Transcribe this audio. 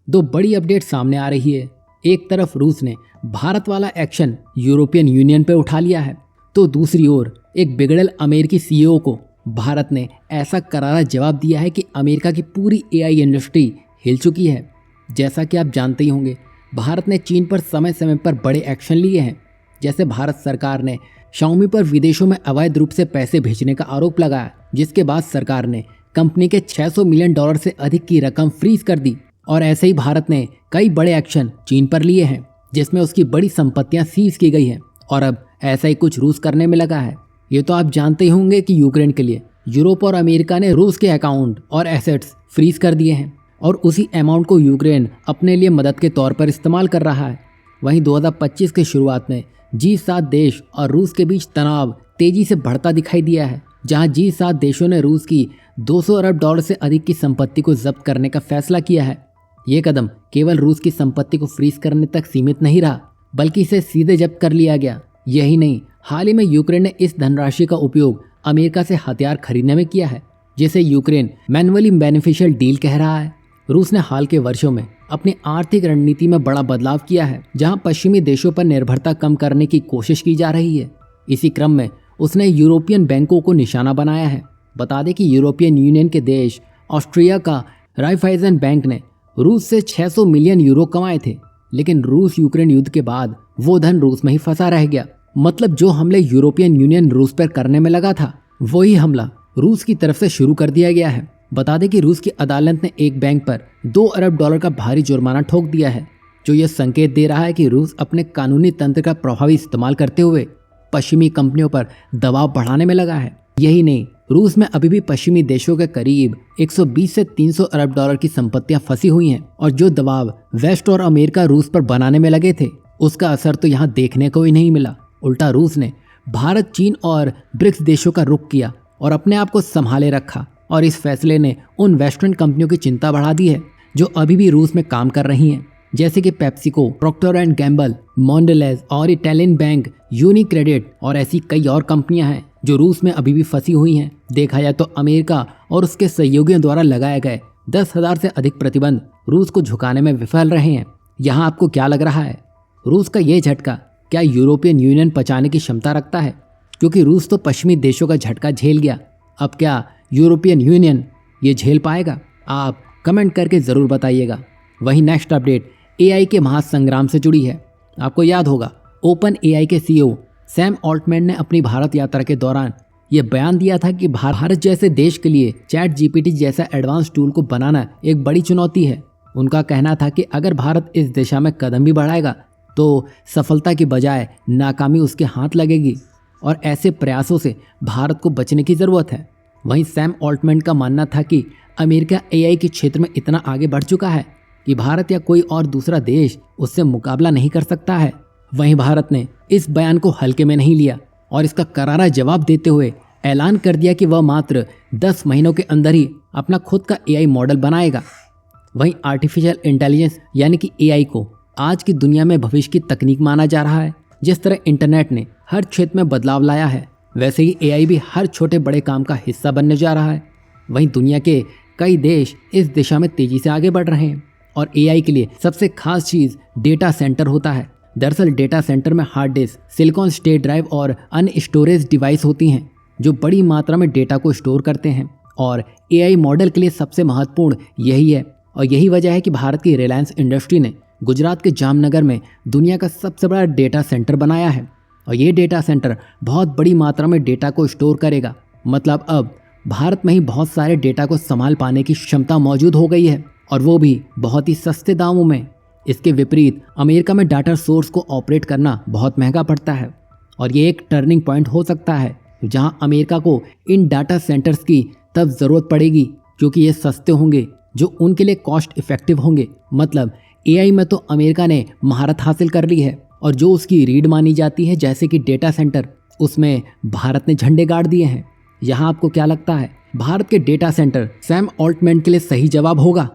दो बड़ी अपडेट सामने आ रही है। एक तरफ रूस ने भारत वाला एक्शन यूरोपियन यूनियन पे उठा लिया है, तो दूसरी ओर एक बिगड़ल अमेरिकी सीईओ को भारत ने ऐसा करारा जवाब दिया है कि अमेरिका की पूरी एआई इंडस्ट्री हिल चुकी है। जैसा कि आप जानते ही होंगे, भारत ने चीन पर समय समय पर बड़े एक्शन लिए हैं। जैसे भारत सरकार ने शाओमी पर विदेशों में अवैध रूप से पैसे भेजने का आरोप लगाया, जिसके बाद सरकार ने कंपनी के $600 मिलियन से अधिक की रकम फ्रीज कर दी। और ऐसे ही भारत ने कई बड़े एक्शन चीन पर लिए हैं, जिसमें उसकी बड़ी संपत्तियां सीज की गई हैं। और अब ऐसा ही कुछ रूस करने में लगा है। ये तो आप जानते ही होंगे कि यूक्रेन के लिए यूरोप और अमेरिका ने रूस के अकाउंट और एसेट्स फ्रीज कर दिए हैं, और उसी अमाउंट को यूक्रेन अपने लिए मदद के तौर पर इस्तेमाल कर रहा है। वहीं 2025 की शुरुआत में G7 देश और रूस के बीच तनाव तेजी से बढ़ता दिखाई दिया है, जहां G7 देशों ने रूस की $200 अरब से अधिक की संपत्ति को जब्त करने का फैसला किया है। ये कदम केवल रूस की संपत्ति को फ्रीज करने तक सीमित नहीं रहा, बल्कि इसे सीधे जब्त कर लिया गया। यही नहीं, हाल ही में यूक्रेन ने इस धनराशि का उपयोग अमेरिका से हथियार खरीदने में किया है, जिसे यूक्रेन मैनुअली बेनिफिशियल डील कह रहा है। रूस ने हाल के वर्षों में अपनी आर्थिक रणनीति में बड़ा बदलाव किया है, जहां पश्चिमी देशों पर निर्भरता कम करने की कोशिश की जा रही है। इसी क्रम में उसने यूरोपियन बैंकों को निशाना बनाया है। बता दें कि यूरोपियन यूनियन के देश ऑस्ट्रिया का राइफाइजन बैंक ने रूस से 600 मिलियन यूरो कमाए थे, लेकिन रूस यूक्रेन युद्ध के बाद वो धन रूस में ही फंसा रह गया। मतलब जो हमले यूरोपियन यूनियन रूस पर करने में लगा था, वही हमला रूस की तरफ से शुरू कर दिया गया है। बता दें कि रूस की अदालत ने एक बैंक पर $2 अरब का भारी जुर्माना ठोक दिया है, जो यह संकेत दे रहा है कि रूस अपने कानूनी तंत्र का प्रभावी इस्तेमाल करते हुए पश्चिमी कंपनियों पर दबाव बढ़ाने में लगा है। यही नहीं, रूस में अभी भी पश्चिमी देशों के करीब 120 से $300 अरब की संपत्तियां फंसी हुई हैं, और जो दबाव वेस्ट और अमेरिका रूस पर बनाने में लगे थे, उसका असर तो यहाँ देखने को ही नहीं मिला। उल्टा रूस ने भारत, चीन और ब्रिक्स देशों का रुख किया और अपने आप को संभाले रखा। और इस फैसले ने उन वेस्टर्न कंपनियों की चिंता बढ़ा दी है जो अभी भी रूस में काम कर रही हैं, जैसे कि पेप्सिको, प्रॉक्टर एंड गैम्बल, मॉन्डेलेज और इटालियन बैंक यूनिक्रेडिट, और ऐसी कई और कंपनियां हैं जो रूस में अभी भी फंसी हुई हैं। देखा जाए तो अमेरिका और उसके सहयोगियों द्वारा लगाए गए 10,000 से अधिक प्रतिबंध रूस को झुकाने में विफल रहे हैं। यहाँ आपको क्या लग रहा है, रूस का ये झटका क्या यूरोपियन यूनियन पचाने की क्षमता रखता है? क्योंकि रूस तो पश्चिमी देशों का झटका झेल गया, अब क्या यूरोपियन यूनियन ये झेल पाएगा? आप कमेंट करके ज़रूर बताइएगा। वहीं नेक्स्ट अपडेट एआई के महासंग्राम से जुड़ी है। आपको याद होगा, ओपन एआई के सीईओ सैम ऑल्टमैन ने अपनी भारत यात्रा के दौरान ये बयान दिया था कि भारत जैसे देश के लिए चैट जीपीटी जैसा एडवांस टूल को बनाना एक बड़ी चुनौती है। उनका कहना था कि अगर भारत इस दिशा में कदम भी बढ़ाएगा तो सफलता की बजाय नाकामी उसके हाथ लगेगी, और ऐसे प्रयासों से भारत को बचने की ज़रूरत है। वहीं सैम ऑल्टमैन का मानना था कि अमेरिका एआई के क्षेत्र में इतना आगे बढ़ चुका है कि भारत या कोई और दूसरा देश उससे मुकाबला नहीं कर सकता है। वहीं भारत ने इस बयान को हल्के में नहीं लिया और इसका करारा जवाब देते हुए ऐलान कर दिया कि वह मात्र 10 महीनों के अंदर ही अपना खुद का एआई मॉडल बनाएगा। वहीं आर्टिफिशियल इंटेलिजेंस यानी कि एआई को आज की दुनिया में भविष्य की तकनीक माना जा रहा है। जिस तरह इंटरनेट ने हर क्षेत्र में बदलाव लाया है, वैसे ही एआई भी हर छोटे बड़े काम का हिस्सा बनने जा रहा है। वहीं दुनिया के कई देश इस दिशा में तेजी से आगे बढ़ रहे हैं, और एआई के लिए सबसे खास चीज़ डेटा सेंटर होता है। दरअसल डेटा सेंटर में hard disk, silicon state drive और अन्य स्टोरेज डिवाइस होती हैं जो बड़ी मात्रा में डेटा को स्टोर करते हैं, और एआई मॉडल के लिए सबसे महत्वपूर्ण यही है। और यही वजह है कि भारत की रिलायंस इंडस्ट्री ने गुजरात के जामनगर में दुनिया का सबसे बड़ा डेटा सेंटर बनाया है, और ये डेटा सेंटर बहुत बड़ी मात्रा में डेटा को स्टोर करेगा। मतलब अब भारत में ही बहुत सारे डेटा को संभाल पाने की क्षमता मौजूद हो गई है, और वो भी बहुत ही सस्ते दामों में। इसके विपरीत अमेरिका में डाटा सोर्स को ऑपरेट करना बहुत महंगा पड़ता है, और ये एक टर्निंग पॉइंट हो सकता है जहां अमेरिका को इन डाटा सेंटर्स की तब ज़रूरत पड़ेगी, क्योंकि ये सस्ते होंगे जो उनके लिए कॉस्ट इफेक्टिव होंगे। मतलब एआई में तो अमेरिका ने महारत हासिल कर ली है, और जो उसकी रीढ़ मानी जाती है जैसे कि डेटा सेंटर, उसमें भारत ने झंडे गाड़ दिए हैं। यहाँ आपको क्या लगता है, भारत के डेटा सेंटर सैम ऑल्टमैन के लिए सही जवाब होगा?